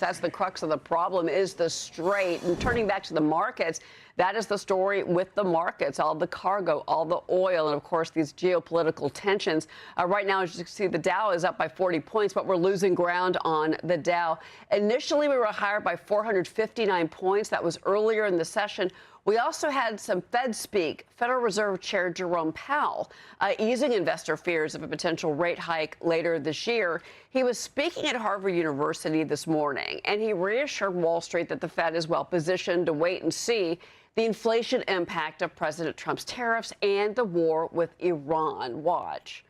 That's the crux of the problem, is the strait. And turning back to the markets, that is the story with the markets, all the cargo, all the oil, and of course these geopolitical tensions. Right now, as you can see, the Dow is up by 40 points, but we're losing ground on the Dow. Initially, we were higher by 459 points. That was earlier in the session. We also had some Fed speak. Federal Reserve Chair Jerome Powell easing investor fears of a potential rate hike later this year. He was speaking at Harvard University this morning, and he reassured Wall Street that the Fed is well positioned to wait and see the inflation impact of President Trump's tariffs and the war with Iran. Watch.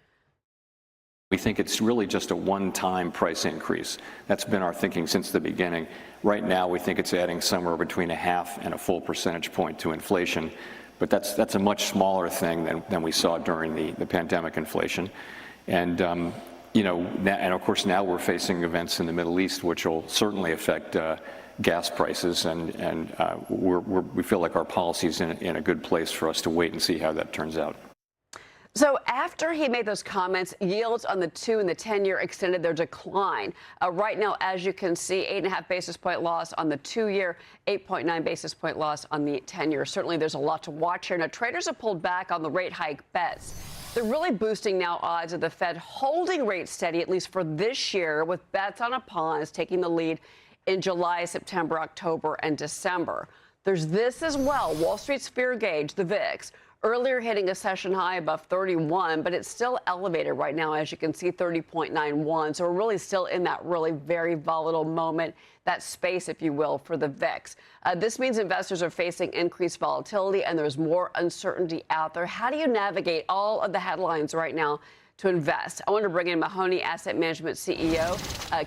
We think it's really just a one-time price increase. That's been our thinking since the beginning. Right now, we think it's adding somewhere between a half and a full percentage point to inflation, but that's a much smaller thing than we saw during the pandemic inflation. And and of course now we're facing events in the Middle East, which will certainly affect gas prices, and we feel like our policy is in a good place for us to wait and see how that turns out. So after he made those comments, yields on the 2 and the 10-year extended their decline. Right now, as you can see, 8.5 basis point loss on the 2-year, 8.9 basis point loss on the 10-year. Certainly, there's a lot to watch here. Now, traders have pulled back on the rate hike bets. They're really boosting now odds of the Fed holding rates steady, at least for this year, with bets on a pause taking the lead in July, September, October, and December. There's this as well. Wall Street's fear gauge, the VIX, earlier hitting a session high above 31, but it's still elevated right now, as you can see, 30.91. So we're really still in that really very volatile moment, that space, if you will, for the VIX. This means investors are facing increased volatility and there's more uncertainty out there. How do you navigate all of the headlines right now to invest? I want to bring in Mahoney Asset Management CEO,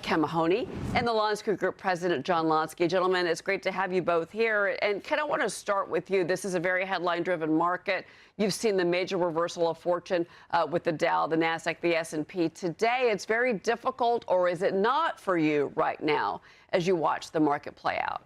Ken Mahoney, and the Lonski Group President, John Lonski. Gentlemen, it's great to have you both here. And Ken, I want to start with you. This is a very headline-driven market. You've seen the major reversal of fortune with the Dow, the Nasdaq, the S&P. Today, it's very difficult, or is it not for you right now as you watch the market play out?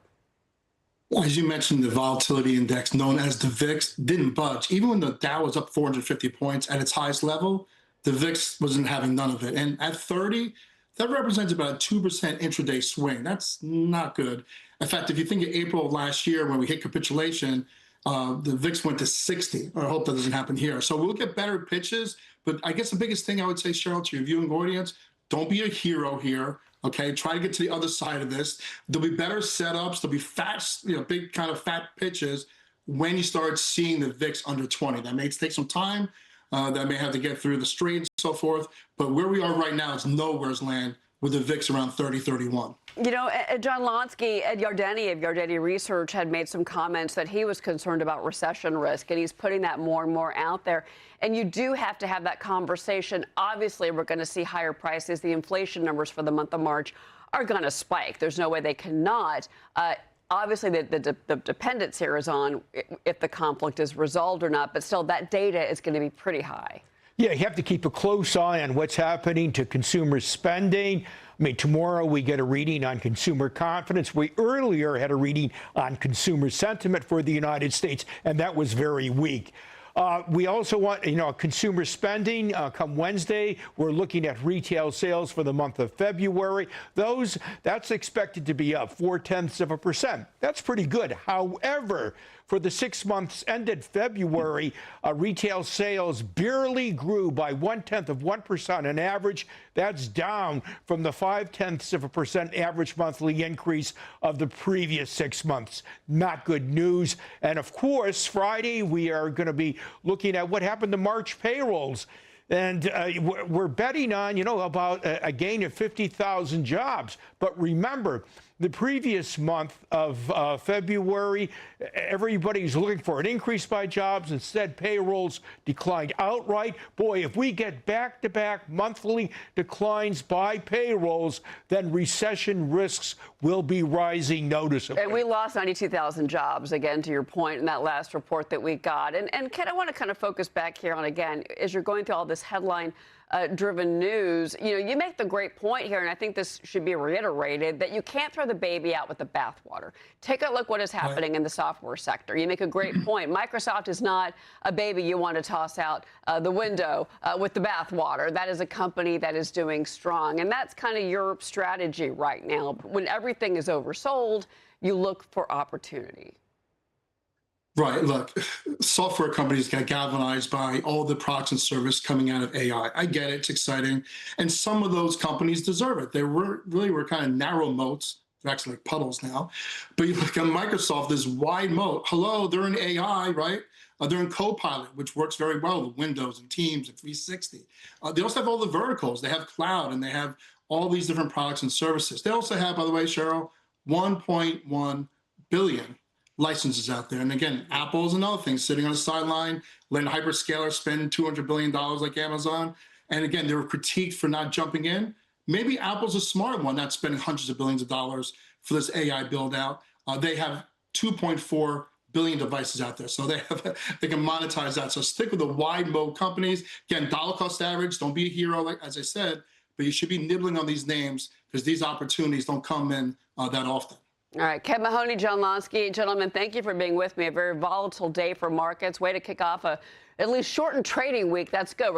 Well, as you mentioned, the volatility index, known as the VIX, didn't budge. Even when the Dow was up 450 points at its highest level, the VIX wasn't having none of it. And at 30, that represents about a 2% intraday swing. That's not good. In fact, if you think of April of last year when we hit capitulation, the VIX went to 60. I hope that doesn't happen here. So we'll get better pitches. But I guess the biggest thing I would say, Cheryl, to your viewing audience, don't be a hero here. Okay, try to get to the other side of this. There'll be better setups. There'll be fat, big kind of fat pitches when you start seeing the VIX under 20. That may take some time. That may have to get through the strait and so forth. But where we are right now is nowhere's land with the VIX around 30, 31. You know, John Lonski, Ed Yardeni of Yardeni Research had made some comments that he was concerned about recession risk, and he's putting that more and more out there. And you do have to have that conversation. Obviously, we're going to see higher prices. The inflation numbers for the month of March are going to spike. There's no way they cannot. Obviously, the dependence here is on if the conflict is resolved or not, but still that data is going to be pretty high. Yeah, you have to keep a close eye on what's happening to consumer spending. I mean, tomorrow we get a reading on consumer confidence. We earlier had a reading on consumer sentiment for the United States, and that was very weak. We also want, consumer spending. Come Wednesday, we're looking at retail sales for the month of February. That's expected to be up 0.4%. That's pretty good. However, for the 6 months ended February, retail sales barely grew by 0.1% on average. That's down from the 0.5% average monthly increase of the previous 6 months. Not good news. And of course, Friday, we are going to be looking at what happened to March payrolls. And we're betting on, about a gain of 50,000 jobs. But remember, the previous month of February, everybody's looking for an increase by jobs. Instead, payrolls declined outright. Boy, if we get back-to-back monthly declines by payrolls, then recession risks will be rising noticeably. And we lost 92,000 jobs, again, to your point in that last report that we got. And Ken, I want to kind of focus back here on, again, as you're going through all this headline driven news. You make the great point here, and I think this should be reiterated, that you can't throw the baby out with the bathwater. Take a look what is happening in the software sector. You make a great point. Microsoft is not a baby you want to toss out the window with the bathwater. That is a company that is doing strong, and that's kind of your strategy right now. When everything is oversold, you look for opportunity. Right. Look, software companies get galvanized by all the products and service coming out of AI. I get it. It's exciting. And some of those companies deserve it. They really were kind of narrow moats. They're actually like puddles now. But you look at Microsoft, this wide moat. Hello, they're in AI, right? They're in Copilot, which works very well with Windows and Teams and 360. They also have all the verticals. They have cloud, and they have all these different products and services. They also have, by the way, Cheryl, 1.1 billion licenses out there. And again, Apple is another thing, sitting on the sideline, letting hyperscalers spend $200 billion like Amazon. And again, they were critiqued for not jumping in. Maybe Apple's a smart one, not spending hundreds of billions of dollars for this AI build out. They have 2.4 billion devices out there, so they can monetize that. So stick with the wide moat companies. Again, dollar cost average, don't be a hero, like as I said, but you should be nibbling on these names because these opportunities don't come in that often. All right, Ken Mahoney, John Lonski, gentlemen, thank you for being with me. A very volatile day for markets. Way to kick off a at least shortened trading week. That's good.